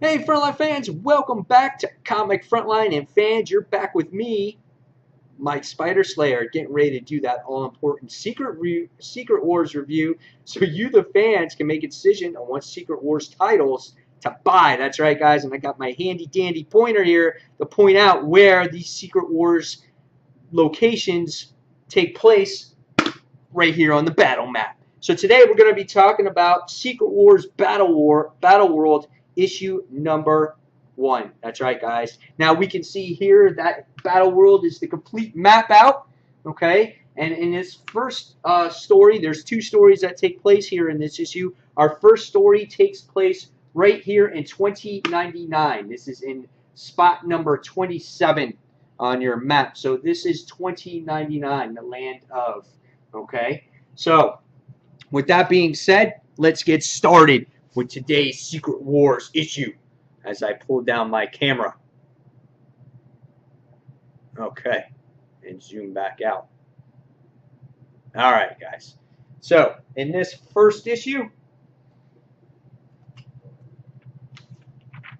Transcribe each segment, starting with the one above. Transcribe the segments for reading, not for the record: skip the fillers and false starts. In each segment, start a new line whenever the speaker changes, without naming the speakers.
Hey, Frontline fans, welcome back to Comic Frontline. And fans, you're back with me, Mike Spider Slayer, getting ready to do that all-important Secret Wars review so you, the fans, can make a decision on what Secret Wars titles to buy. That's right, guys, and I got my handy-dandy pointer here to point out where these Secret Wars locations take place right here on the battle map. So today we're going to be talking about Secret Wars Battle World issue number 1. That's right, guys. Now we can see here that Battle World is the complete map out. Okay, and in this first story, there's 2 stories that take place here in this issue. Our first story takes place right here in 2099. This is in spot number 27 on your map. So this is 2099, the land of. Okay, so with that being said, let's get started with today's Secret Wars issue as I pull down my camera. Okay, and zoom back out. All right, guys. So in this first issue,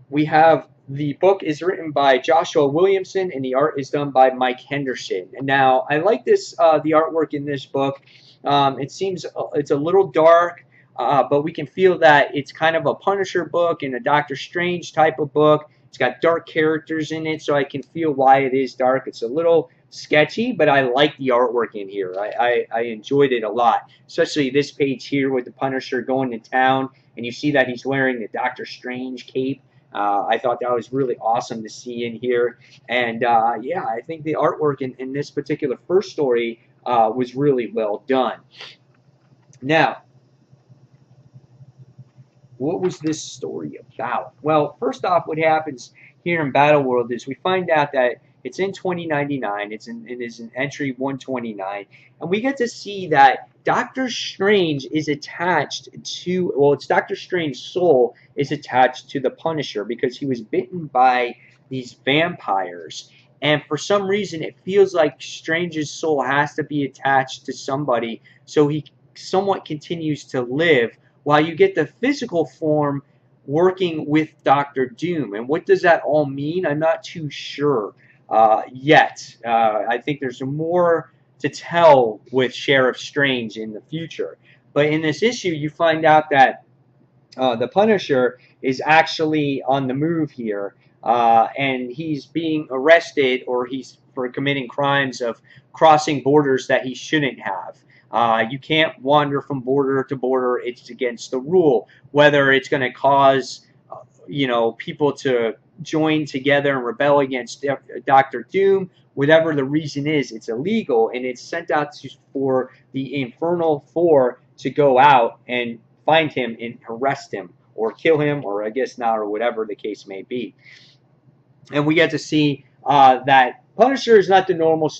we have the book is written by Joshua Williamson and the art is done by Mike Henderson. And now I like this the artwork in this book. It seems it's a little dark, but we can feel that it's kind of a Punisher book and a Dr. Strange type of book. It's got dark characters in it, so I can feel why it is dark. It's a little sketchy, but I like the artwork in here. I enjoyed it a lot, especially this page here with the Punisher going to town, and you see that he's wearing the Dr. Strange cape. I thought that was really awesome to see in here. And yeah, I think the artwork in this particular first story was really well done. Now, what was this story about? Well, first off, what happens here in Battle World is we find out that it's in 2099. It is in entry 129. And we get to see that Dr. Strange is attached to, well, it's Dr. Strange's soul is attached to the Punisher because he was bitten by these vampires. And for some reason, it feels like Strange's soul has to be attached to somebody so he somewhat continues to live while you get the physical form working with Doctor Doom. And what does that all mean? I'm not too sure yet. I think there's more to tell with Sheriff Strange in the future. But in this issue, you find out that the Punisher is actually on the move here, and he's being arrested, or he's for committing crimes of crossing borders that he shouldn't have. You can't wander from border to border. It's against the rule. Whether it's going to cause, people to join together and rebel against Dr. Doom, whatever the reason is, it's illegal, and it's sent out for the Infernal Four to go out and find him and arrest him, or kill him, or I guess not, or whatever the case may be. And we get to see that Punisher is not the normal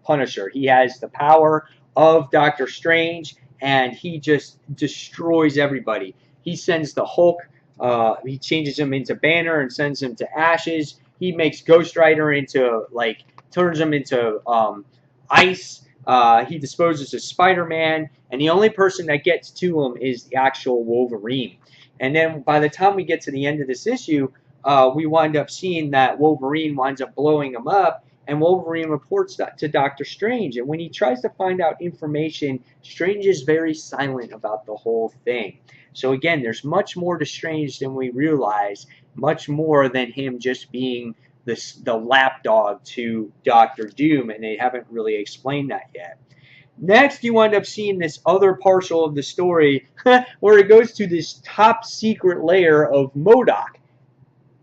Punisher. He has the power of Dr. Strange, and he just destroys everybody. He sends the Hulk, he changes him into Banner and sends him to ashes. He makes Ghost Rider into, turns him into ice. He disposes of Spider-Man, and the only person that gets to him is the actual Wolverine. And then by the time we get to the end of this issue, we wind up seeing that Wolverine winds up blowing him up, and Wolverine reports that to Dr. Strange. And when he tries to find out information, Strange is very silent about the whole thing. So again, there's much more to Strange than we realize, much more than him just being the lapdog to Dr. Doom, and they haven't really explained that yet. Next, you wind up seeing this other partial of the story where it goes to this top secret layer of Modok.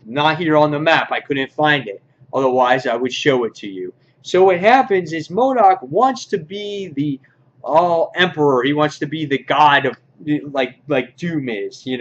Not here on the map. I couldn't find it. Otherwise, I would show it to you. So what happens is Modok wants to be the emperor. He wants to be the god of, like Doom is, He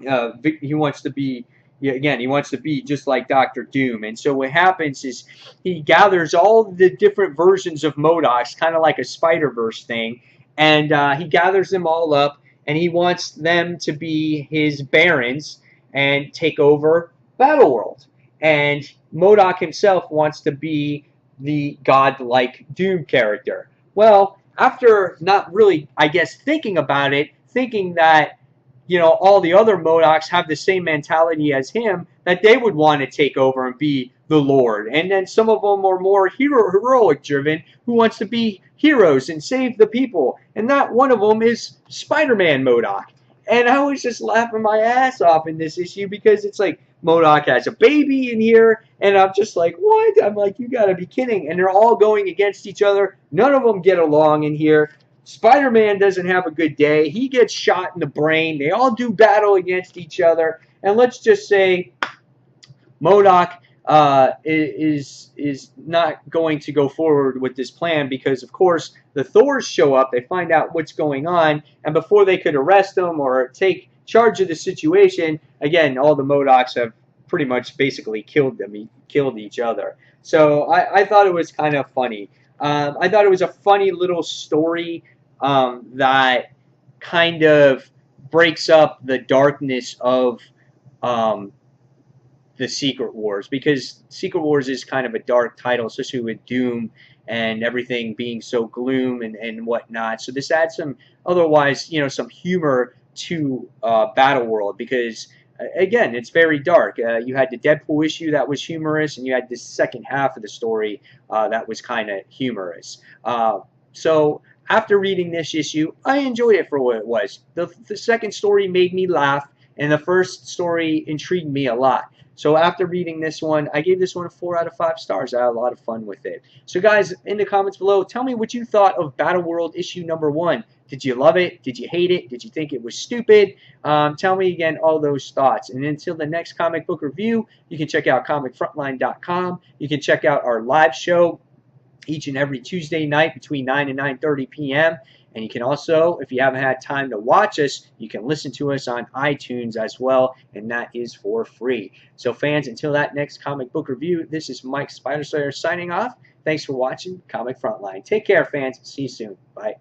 wants to be, again, he wants to be just like Dr. Doom. And so what happens is he gathers all the different versions of Modok, kind of like a Spider-Verse thing, and he gathers them all up, and he wants them to be his barons and take over Battleworld. And Modok himself wants to be the godlike Doom character. Well, after not really, I guess, thinking about it, thinking that you know, all the other Modocs have the same mentality as him, that they would want to take over and be the Lord. And then some of them are more heroic driven, who wants to be heroes and save the people. And that one of them is Spider-Man Modok. And I was just laughing my ass off in this issue, because it's like Modok has a baby in here, and I'm just like, what? I'm like, you gotta be kidding. And they're all going against each other. None of them get along in here. Spider-Man doesn't have a good day. He gets shot in the brain. They all do battle against each other. And let's just say Modok is not going to go forward with this plan, because, of course, the Thors show up. They find out what's going on. And before they could arrest him or take charge of the situation, again, all the Modocs have pretty much basically killed them, killed each other. So I thought it was kind of funny. I thought it was a funny little story that kind of breaks up the darkness of the Secret Wars, because Secret Wars is kind of a dark title, especially with Doom and everything being so gloom and whatnot. So this adds some, otherwise, you know, some humor to Battle World, because again, it's very dark. You had the Deadpool issue that was humorous, and you had the second half of the story that was kind of humorous. So after reading this issue, I enjoyed it for what it was. The second story made me laugh, and the first story intrigued me a lot. So after reading this one, I gave this one a 4 out of 5 stars. I had a lot of fun with it. So guys, in the comments below, tell me what you thought of Battle World issue number 1. Did you love it? Did you hate it? Did you think it was stupid? Tell me again all those thoughts. And until the next comic book review, you can check out comicfrontline.com. You can check out our live show each and every Tuesday night between 9 and 9:30 p.m. And you can also, if you haven't had time to watch us, you can listen to us on iTunes as well, and that is for free. So fans, until that next comic book review, this is Mike Spider Slayer signing off. Thanks for watching Comic Frontline. Take care, fans. See you soon. Bye.